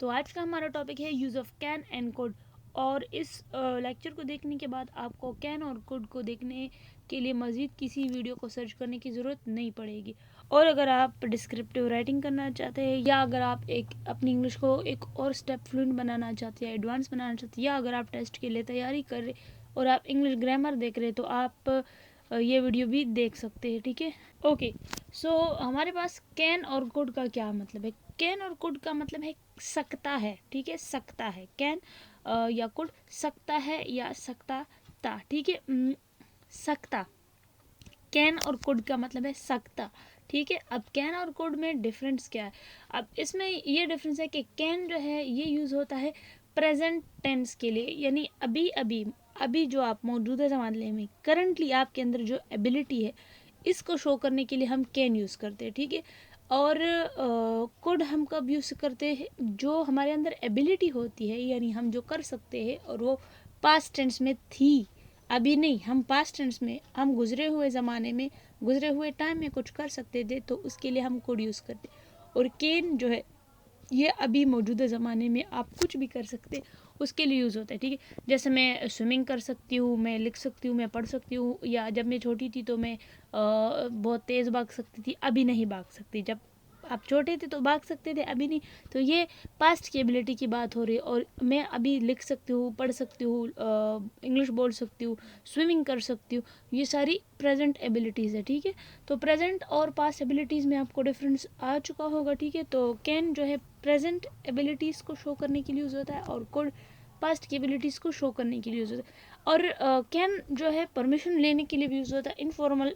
तो आज का हमारा टॉपिक है use of can and could. और इस लेक्चर को देखने के बाद आपको कैन और कुड को देखने के लिए मज़ीद किसी वीडियो को सर्च करने की ज़रूरत नहीं पड़ेगी। और अगर आप डिस्क्रिप्टिव राइटिंग करना चाहते हैं, या अगर आप अपनी इंग्लिश को एक और स्टेप फ्लुएंट बनाना चाहते हैं, एडवांस बनाना चाहते हैं, या अगर आप टेस्ट के लिए तैयारी कर रहे और आप इंग्लिश ग्रामर देख रहे हैं, तो आप ये वीडियो भी देख सकते हैं। ठीक है, ओके। सो हमारे पास कैन और कुड का क्या मतलब है। कैन और कुड का मतलब है सकता है। ठीक है, सकता है। कैन या कुड सकता है या सकता था। ठीक है, सकता। कैन और कुड का मतलब है सकता। ठीक है, अब कैन और कुड में डिफरेंस क्या है। अब इसमें ये डिफरेंस है कि कैन जो है ये यूज़ होता है प्रेजेंट टेंस के लिए, यानी अभी अभी अभी जो आप मौजूदा ज़माने में करंटली आपके अंदर जो एबिलिटी है, इसको शो करने के लिए हम कैन यूज़ करते हैं। ठीक है, और कुड हम कब यूज़ करते हैं, जो हमारे अंदर एबिलिटी होती है, यानी हम जो कर सकते हैं और वो पास्ट टेंस में थी, अभी नहीं। हम पास्ट टेंस में, हम गुजरे हुए ज़माने में, गुजरे हुए टाइम में कुछ कर सकते थे, तो उसके लिए हम कुड यूज़ करते। और कैन जो है ये अभी मौजूदा ज़माने में आप कुछ भी कर सकते, उसके लिए यूज़ होता है। ठीक है, जैसे मैं स्विमिंग कर सकती हूँ, मैं लिख सकती हूँ, मैं पढ़ सकती हूँ, या जब मैं छोटी थी तो मैं बहुत तेज़ भाग सकती थी, अभी नहीं भाग सकती। जब आप छोटे थे तो भाग सकते थे, अभी नहीं। तो ये पास्ट की एबिलिटी की बात हो रही है। और मैं अभी लिख सकती हूँ, पढ़ सकती हूँ, इंग्लिश बोल सकती हूँ, स्विमिंग कर सकती हूँ, ये सारी प्रेजेंट एबिलिटीज़ है। ठीक है, तो प्रेजेंट और पास्ट एबिलिटीज़ में आपको डिफरेंस आ चुका होगा। ठीक है, तो कैन जो है प्रेजेंट एबिलिटीज़ को शो करने के लिए यूज़ होता है, और कुड पास्ट की एबिलिटीज़ को शो करने के लिए यूज़ होता है। और कैन जो है परमिशन लेने के लिए भी यूज़ होता है। इनफॉर्मल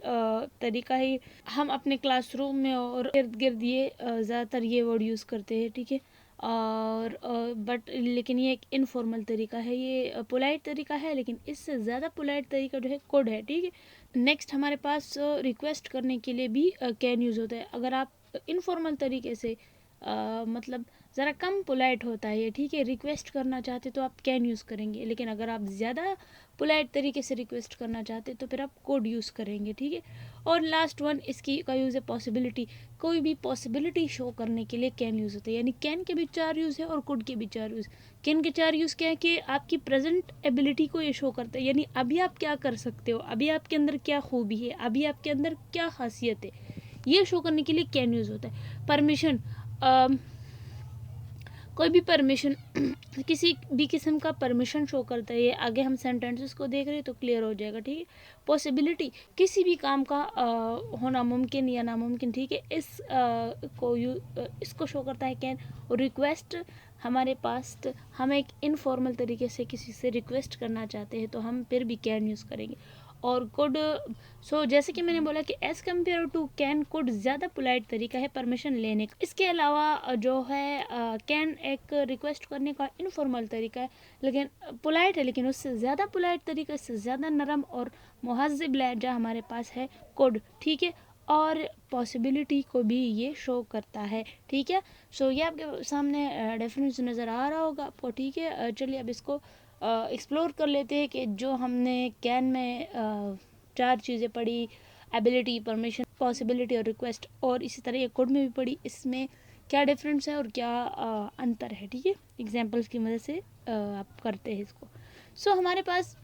तरीका है। हम अपने क्लासरूम में और इर्द गिर्द ये ज़्यादातर ये वर्ड यूज़ करते हैं। ठीक है, और बट लेकिन ये एक इनफॉर्मल तरीका है, ये पोलाइट तरीका है, लेकिन इससे ज़्यादा पोलाइट तरीका जो है कुड है। ठीक है, नेक्स्ट हमारे पास रिक्वेस्ट करने के लिए भी कैन यूज़ होता है। अगर आप इनफॉर्मल तरीके से मतलब ज़रा कम पोलाइट होता है ये। ठीक है, रिक्वेस्ट करना चाहते तो आप कैन यूज़ करेंगे, लेकिन अगर आप ज़्यादा पोलाइट तरीके से रिक्वेस्ट करना चाहते तो फिर आप कोड यूज़ करेंगे। ठीक है, और लास्ट वन इसकी का यूज़ है पॉसिबिलिटी। कोई भी पॉसिबिलिटी शो करने के लिए कैन यूज़ होता है, यानी कैन के भी 4 यूज़ है और कुड के भी 4 यूज़। कैन के 4 यूज़ क्या है कि आपकी प्रेजेंट एबिलिटी को ये शो करता है, यानी अभी आप क्या कर सकते हो, अभी आपके अंदर क्या खूबी है, अभी आपके अंदर क्या खासियत है, ये शो करने के लिए कैन यूज़ होता है। परमिशन, कोई भी परमिशन किसी भी किस्म का परमिशन शो करता है। ये आगे हम सेंटेंसेस को देख रहे हैं तो क्लियर हो जाएगा। ठीक है, पॉसिबिलिटी किसी भी काम का होना मुमकिन या नामुमकिन। ठीक है, इसको शो करता है कैन। और रिक्वेस्ट, हमारे पास हम एक इनफॉर्मल तरीके से किसी से रिक्वेस्ट करना चाहते हैं तो हम फिर भी कैन यूज़ करेंगे। और कुड, सो जैसे कि मैंने बोला कि as compared to can, could ज़्यादा पोलाइट तरीका है परमिशन लेने का। इसके अलावा जो है कैन एक रिक्वेस्ट करने का इनफॉर्मल तरीका है, लेकिन पोलाइट है, लेकिन उससे ज़्यादा पोलाइट तरीका, इससे ज़्यादा नरम और मुहज़्ज़ब लहजा हमारे पास है कुड। ठीक है, और पॉसिबिलिटी को भी ये शो करता है। ठीक है, सो ये आपके सामने डिफरेंस नज़र आ रहा होगा आपको। ठीक है, चलिए अब इसको एक्सप्लोर कर लेते हैं कि जो हमने कैन में 4 चीज़ें पढ़ी, एबिलिटी, परमिशन, पॉसिबिलिटी और रिक्वेस्ट, और इसी तरह ये कोड में भी पढ़ी, इसमें क्या डिफरेंस है और क्या अंतर है। ठीक है, एग्जांपल्स की मदद से आप करते हैं इसको। सो हमारे पास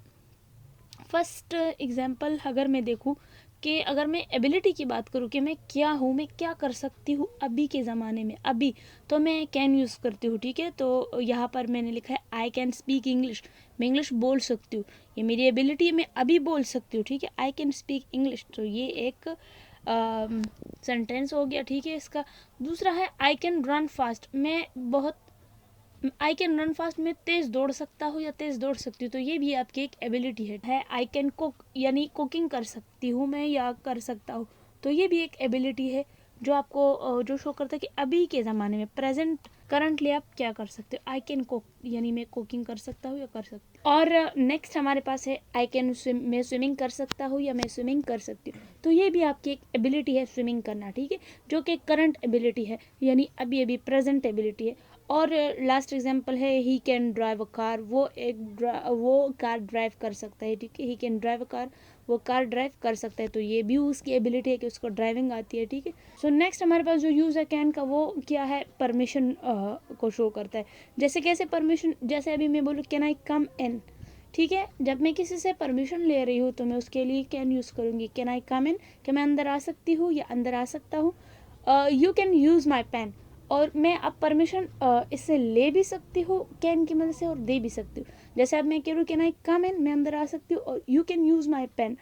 फर्स्ट एग्जांपल अगर मैं देखूं कि अगर मैं एबिलिटी की बात करूं कि मैं क्या हूं, मैं क्या कर सकती हूं अभी के ज़माने में, अभी तो मैं कैन यूज़ करती हूँ। ठीक है, तो यहाँ पर मैंने लिखा है आई कैन स्पीक इंग्लिश, मैं इंग्लिश बोल सकती हूँ, ये मेरी एबिलिटी है, मैं अभी बोल सकती हूँ। ठीक है, आई कैन स्पीक इंग्लिश, तो ये एक सेंटेंस हो गया। ठीक है, इसका दूसरा है आई कैन रन फास्ट, मैं बहुत, आई कैन रन फास्ट, मैं तेज़ दौड़ सकता हूँ या तेज़ दौड़ सकती हूँ, तो ये भी आपकी एक एबिलिटी है। आई कैन कुक, यानी कुकिंग कर सकती हूँ मैं या कर सकता हूँ, तो ये भी एक एबिलिटी है जो आपको जो शो करता है कि अभी के ज़माने में, प्रेजेंट करंटली आप क्या कर सकते हो। आई कैन कुक, यानी मैं कुकिंग कर सकता हूँ या कर सकती हूँ। और नेक्स्ट हमारे पास है आई कैन स्विम, मैं स्विमिंग कर सकता हूँ या मैं स्विमिंग कर सकती हूँ, तो ये भी आपकी एक एबिलिटी है स्विमिंग करना। ठीक है, जो कि करंट एबिलिटी है, यानी अभी अभी प्रेजेंट एबिलिटी है। और लास्ट एग्जांपल है he can drive a car, वो कार ड्राइव कर सकता है। ठीक है, he can drive a car, वो कार ड्राइव कर सकता है। तो ये भी उसकी एबिलिटी है कि उसको ड्राइविंग आती है, ठीक है। सो नेक्स्ट हमारे पास जो यूज़ है कैन का, वो क्या है, परमिशन को शो करता है। जैसे कैसे परमिशन, जैसे अभी मैं बोलूँ कैन आई कम इन, ठीक है, जब मैं किसी से परमिशन ले रही हूँ तो मैं उसके लिए कैन यूज़ करूँगी, कैन आई कम इन, कि मैं अंदर आ सकती हूँ या अंदर आ सकता हूँ। You can use my pen, और मैं अब परमिशन इससे ले भी सकती हूँ कैन की मदद से और दे भी सकती हूँ। जैसे अब मैं कह रही हूँ कैन आई कम इन, मैं अंदर आ सकती हूँ, और you can use my pen,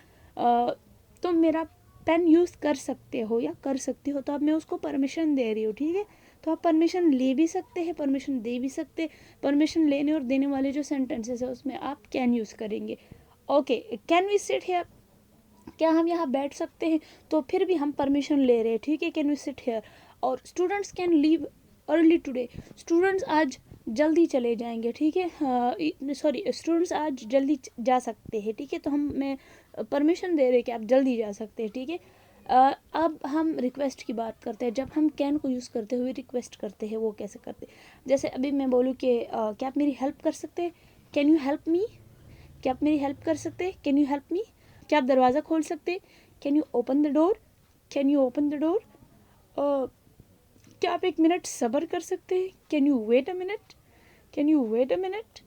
तुम मेरा पेन यूज़ कर सकते हो या कर सकती हो, तो अब मैं उसको परमिशन दे रही हूँ, ठीक है। तो आप परमिशन ले भी सकते हैं, परमिशन दे भी सकते हैं। परमिशन लेने और देने वाले जो सेंटेंसेस है उसमें आप कैन यूज़ करेंगे। Okay, can we sit here, क्या हम यहाँ बैठ सकते हैं, तो फिर भी हम परमिशन ले रहे हैं, ठीक है, कैन वी सिट हियर। और students can leave early today, students आज जल्दी चले जाएंगे, ठीक है, सॉरी, स्टूडेंट्स आज जल्दी जा सकते हैं, ठीक है। तो हम मैं परमिशन दे रहे हैं कि आप जल्दी जा सकते हैं, ठीक है। अब हम रिक्वेस्ट की बात करते हैं। जब हम कैन को यूज़ करते हुए रिक्वेस्ट करते हैं, वो कैसे करते हैं। जैसे अभी मैं बोलूँ कि क्या आप मेरी हेल्प कर सकते हैं, कैन यू हेल्प मी, क्या आप मेरी हेल्प कर सकते हैं, कैन यू हेल्प मी। क्या आप दरवाज़ा खोल सकते हैं, can you open the door, can you open the door. क्या आप एक मिनट सब्र कर सकते हैं, can you wait a minute, can you wait a minute.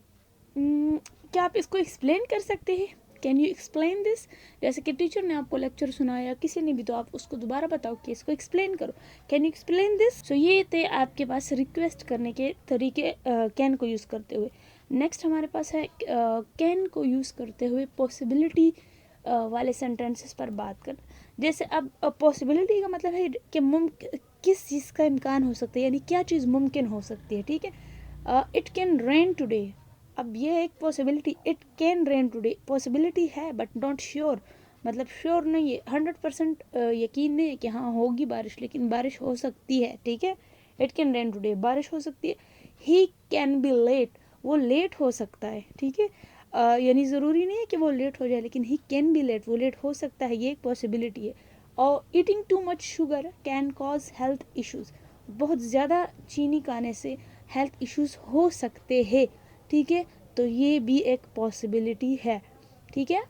क्या आप इसको एक्सप्लेन कर सकते हैं, कैन यू एक्सप्लेन दिस। जैसे कि टीचर ने आपको लेक्चर सुनाया, किसी ने भी, तो आप उसको दोबारा बताओ कि इसको एक्सप्लेन करो, कैन यू एक्सप्लेन दिस। सो ये थे आपके पास रिक्वेस्ट करने के तरीके कैन को यूज़ करते हुए। नेक्स्ट हमारे पास है कैन को यूज़ करते हुए पॉसिबिलिटी वाले सेंटेंसेस पर बात कर। जैसे अब पॉसिबिलिटी का मतलब है कि किस चीज़ का इम्कान हो सकता है, यानी क्या चीज़ मुमकिन हो सकती है, ठीक है। इट कैन रेन टुडे, अब ये एक possibility, it can rain today possibility है बट नॉट श्योर, मतलब श्योर नहीं है, 100% यकीन नहीं है कि हाँ होगी बारिश, लेकिन बारिश हो सकती है, ठीक है। इट कैन रेन टुडे, बारिश हो सकती है। ही कैन बी लेट, वो लेट हो सकता है, ठीक है। यानी ज़रूरी नहीं है कि वो लेट हो जाए, लेकिन ही कैन बी लेट, वो लेट हो सकता है, ये एक पॉसिबिलिटी है। और eating too much sugar cane cause health issues, बहुत ज़्यादा चीनी खाने से हेल्थ इश्यूज़ हो सकते हैं, ठीक है। तो ये भी एक पॉसिबिलिटी है, ठीक है।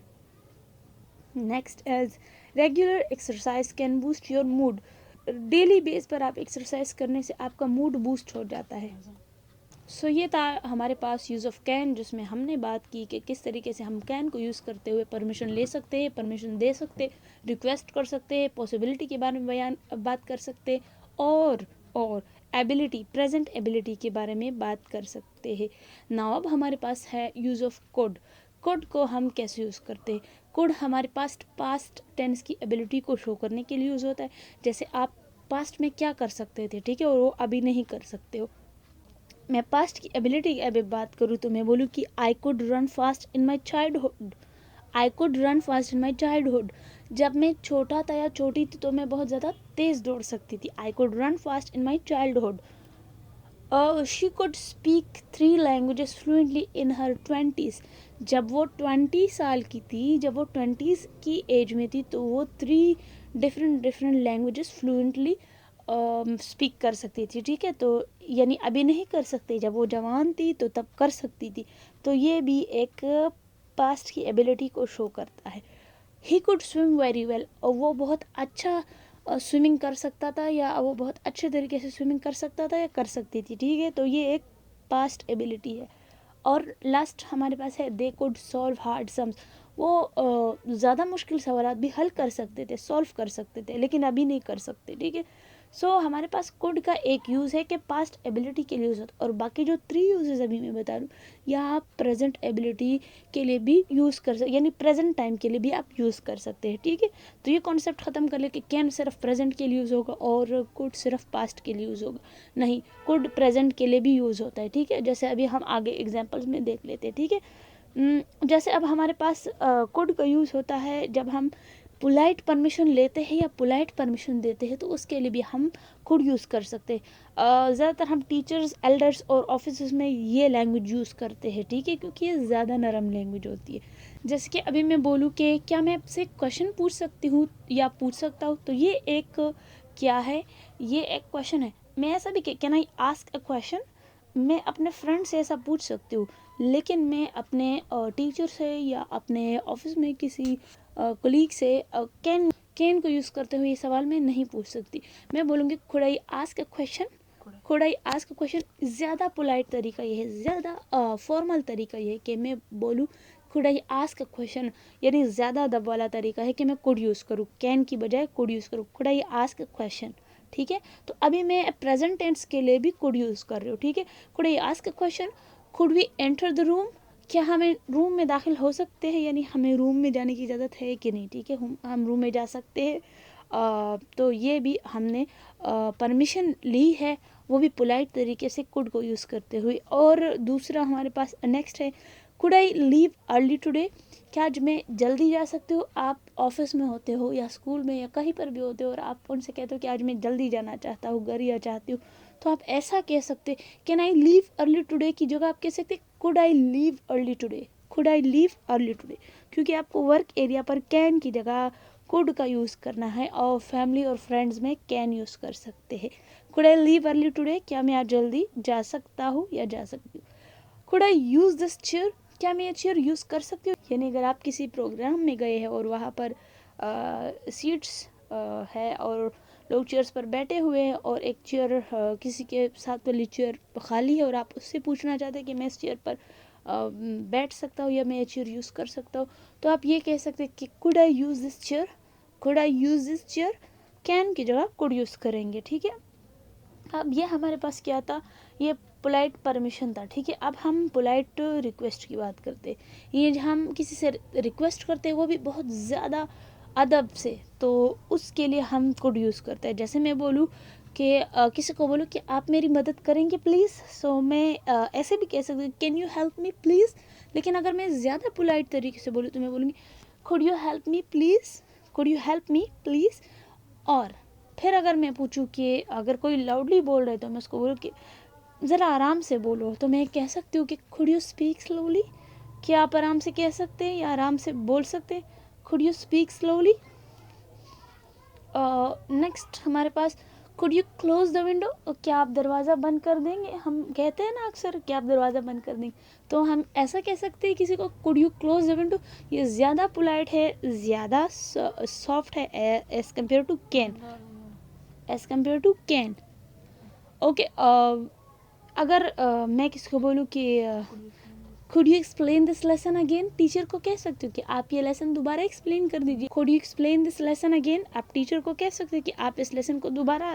Next as regular exercise can boost your mood, daily base पर आप एक्सरसाइज करने से आपका मूड बूस्ट हो जाता है। सो ये था हमारे पास यूज़ ऑफ कैन, जिसमें हमने बात की कि किस तरीके से हम कैन को यूज़ करते हुए परमिशन ले सकते हैं, परमिशन दे सकते, रिक्वेस्ट कर सकते हैं, पॉसिबिलिटी के बारे में बात कर सकते, और एबिलिटी, प्रेजेंट एबिलिटी के बारे में बात कर सकते हैं। नाउ अब हमारे पास है यूज़ ऑफ कुड। कुड को हम कैसे यूज़ करते हैं। कुड हमारे पास्ट टेंस की एबिलिटी को शो करने के लिए यूज़ होता है। जैसे आप पास्ट में क्या कर सकते थे, ठीक है, और वो अभी नहीं कर सकते हो। मैं पास्ट की एबिलिटी की अभी बात करूँ तो मैं बोलूँ कि I could run fast in my childhood, I could run fast in my childhood. जब मैं छोटा था या छोटी थी तो मैं बहुत ज़्यादा तेज़ दौड़ सकती थी। I could run fast in my childhood. She could speak 3 languages fluently in her 20s। जब वो 20 साल की थी, जब वो 20s की एज में थी, तो वो 3 डिफरेंट लैंग्वेजेस फ्लुएंटली स्पीक कर सकती थी, ठीक है। तो यानी अभी नहीं कर सकती, जब वो जवान थी तो तब कर सकती थी। तो ये भी एक पास्ट की एबिलिटी को शो करता है। He could swim very well, और वो बहुत अच्छा स्विमिंग कर सकता था, या वो बहुत अच्छे तरीके से स्विमिंग कर सकता था या कर सकती थी, ठीक है। तो ये एक पास्ट एबिलिटी है। और लास्ट हमारे पास है they could solve hard sums, वो ज़्यादा मुश्किल सवाल भी हल कर सकते थे, सॉल्व कर सकते थे, लेकिन अभी नहीं कर सकते, ठीक है। सो हमारे पास कुड का एक यूज़ है कि पास्ट एबिलिटी के लिए यूज़ होता है, और बाकी जो 3 यूजेस अभी मैं बता दूँ, या आप प्रेजेंट एबिलिटी के लिए भी यूज़ कर सकते, यानी प्रेजेंट टाइम के लिए भी आप यूज़ कर सकते हैं, ठीक है। तो ये कॉन्सेप्ट ख़त्म कर ले कि कैन सिर्फ प्रेजेंट के लिए यूज़ होगा और कुड सिर्फ पास्ट के लिए यूज़ होगा। नहीं, कुड प्रेजेंट के लिए भी यूज़ होता है, ठीक है। जैसे अभी हम आगे एग्जाम्पल्स में देख लेते हैं, ठीक है। जैसे अब हमारे पास कुड का यूज़ होता है जब हम पोलाइट परमिशन लेते हैं या पोलाइट परमिशन देते हैं, तो उसके लिए भी हम कुड यूज़ कर सकते हैं। ज़्यादातर हम टीचर्स, एल्डर्स और ऑफिस में ये लैंग्वेज यूज़ करते हैं, ठीक है, क्योंकि ये ज़्यादा नरम लैंग्वेज होती है। जैसे कि अभी मैं बोलूँ कि क्या मैं आपसे क्वेश्चन पूछ सकती हूँ या पूछ सकता हूँ, तो ये एक क्या है, ये एक क्वेश्चन है। मैं ऐसा भी can I ask a question, मैं अपने फ्रेंड से ऐसा पूछ सकती हूँ, लेकिन मैं अपने टीचर से या अपने ऑफिस में किसी कोलीग से कैन को यूज़ करते हुए ये सवाल मैं नहीं पूछ सकती। मैं बोलूँगी could I ask a question. Could I ask a question ज़्यादा पोलाइट तरीका ये है, ज़्यादा फॉर्मल तरीका ये है कि मैं बोलूँ could I ask a question, यानी ज़्यादा अदब वाला तरीका है कि मैं कुड यूज़ करूँ, कैन की बजाय कुड यूज़ करूँ, could I ask a question. ठीक है, तो अभी मैं प्रेजेंट टेंस के लिए भी कुड यूज़ कर रही हूँ। ठीक है, could I ask a question, could we enter the room, क्या हमें रूम में दाखिल हो सकते हैं, यानी हमें रूम में जाने की इजाज़त है कि नहीं। ठीक है, हम रूम में जा सकते हैं। तो ये भी हमने परमिशन ली है, वो भी पोलाइट तरीके से कुड को यूज़ करते हुए। और दूसरा हमारे पास नेक्स्ट है could I leave early today, क्या आज मैं जल्दी जा सकती हूँ। आप ऑफिस में होते हो या स्कूल में या कहीं पर भी होते हो और आप उनसे कहते हो कि आज मैं जल्दी जाना चाहता हूँ, घर या चाहती हूँ, तो आप ऐसा कह सकते, can I leave early today की जगह आप कह सकते could I leave early today, could I leave early today, क्योंकि आपको वर्क एरिया पर कैन की जगह कुड का यूज़ करना है और फैमिली और फ्रेंड्स में कैन यूज़ कर सकते हैं। Could I leave early today, क्या मैं आज जल्दी जा सकता हूँ या जा सकती हूँ। Could I use this chair, क्या मैं ये चेयर यूज़ कर सकती हूँ, यानी अगर आप किसी प्रोग्राम में गए हैं और वहाँ पर सीट्स है और लोग चेयर्स पर बैठे हुए हैं और एक चेयर किसी के साथ वाली चेयर खाली है और आप उससे पूछना चाहते हैं कि मैं इस चेयर पर बैठ सकता हूँ या मैं ये चेयर यूज़ कर सकता हूँ, तो आप ये कह सकते हैं कि could I use this chair, could I use this chair, can की जगह कुड यूज़ करेंगे। ठीक है, अब ये हमारे पास क्या था, ये पोलाइट परमिशन था। ठीक है, अब हम पोलाइट रिक्वेस्ट की बात करते हैं। ये जब हम किसी से रिक्वेस्ट करते हैं वो भी बहुत ज़्यादा अदब से, तो उसके लिए हम कुड यूज़ करते हैं। जैसे मैं बोलूँ कि किसी को बोलूँ कि आप मेरी मदद करेंगे प्लीज़, सो मैं ऐसे भी कह सकती हूँ can you help me please. लेकिन अगर मैं ज़्यादा पोलाइट तरीके से बोलूँ तो मैं बोलूँगी could you help me please, could you help me please. और फिर अगर मैं पूछूं कि अगर कोई लाउडली बोल रहा है तो मैं उसको बोलूँ कि ज़रा आराम से बोलो, तो मैं कह सकती हूँ कि कुड यू स्पीक स्लोली, क्या आप आराम से कह सकते हैं या आराम से बोल सकते हैं, could you speak slowly. Next हमारे पास could you close the window, क्या आप दरवाज़ा बंद कर देंगे। हम कहते हैं ना अक्सर कि आप दरवाज़ा बंद कर देंगे, तो हम ऐसा कह सकते हैं किसी को could you close the window. ये ज़्यादा पोलाइट है, ज़्यादा सॉफ्ट है as compared to can, as compared to can. Okay, अगर मैं किसी को बोलूँ कि could you explain this lesson again, teacher को कह सकते हो कि आप ये लेसन दोबारा एक्सप्लेन कर दीजिए। Could you explain this lesson again, आप टीचर को कह सकते हो कि आप इस लेसन को दोबारा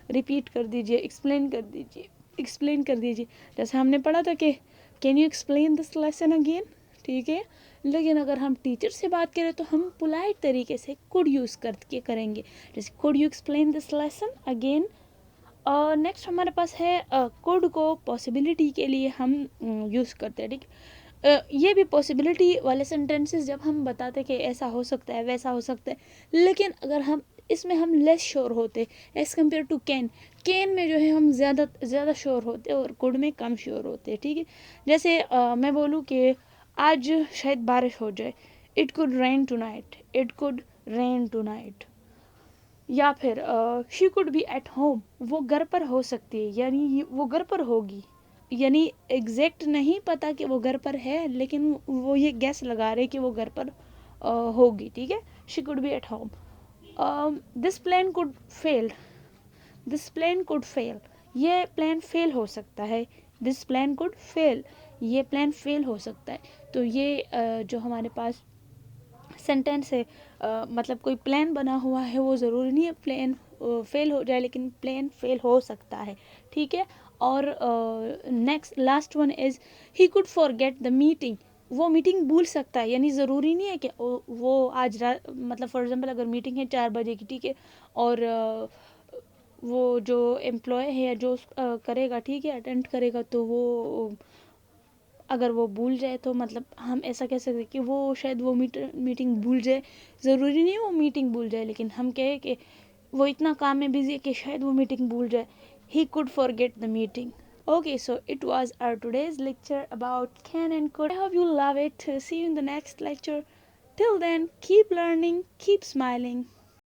रिपीट कर दीजिए, एक्सप्लेन कर दीजिए, एक्सप्लेन कर दीजिए। जैसे हमने पढ़ा था कि can you explain this lesson again. ठीक है, लेकिन अगर हम टीचर से बात करें तो हम पोलाइट तरीके से कुड यूज़ करके करेंगे, जैसे could you explain this lesson again. Next हमारे पास है कुड को पॉसिबिलिटी के लिए हम यूज़ करते हैं। ठीक, ये भी पॉसिबिलिटी वाले सेंटेंसेस जब हम बताते कि ऐसा हो सकता है वैसा हो सकता है, लेकिन अगर हम इसमें हम लेस श्योर होते as compared to can, can में जो है हम ज़्यादा श्योर होते और कुड में कम श्योर होते। ठीक है, जैसे मैं बोलूँ कि आज शायद बारिश हो जाए, it could rain tonight, it could rain tonight. या फिर she could be at home, वो घर पर हो सकती है, यानी वो घर पर होगी, यानी एग्जैक्ट नहीं पता कि वो घर पर है, लेकिन वो ये गैस लगा रहे कि वो घर पर होगी। ठीक है, she could be at home. This plan could fail, this plan could fail, ये प्लान फेल हो सकता है। दिस प्लान कुड फेल, ये प्लान फेल हो सकता है। तो ये जो हमारे पास सेंटेंस है, मतलब कोई प्लान बना हुआ है, वो ज़रूरी नहीं है प्लान फेल हो जाए, लेकिन प्लान फेल हो सकता है। ठीक है, और next last one is he could forget the meeting, वो मीटिंग भूल सकता है, यानी ज़रूरी नहीं है कि वो आज मतलब फॉर एग्जांपल अगर मीटिंग है 4 बजे की, ठीक है, और वो जो एम्प्लॉय है या जो करेगा, ठीक है, अटेंड करेगा, तो वो अगर वो भूल जाए तो मतलब हम ऐसा कह सकते हैं कि वो शायद वो मीटिंग भूल जाए। ज़रूरी नहीं वो मीटिंग भूल जाए, लेकिन हम कहें कि वो इतना काम में बिजी है कि शायद वो मीटिंग भूल जाए। He could forget the meeting. Okay, so it was our today's lecture about can and could. I hope you love it. See you in the next lecture. Till then, keep learning, keep smiling.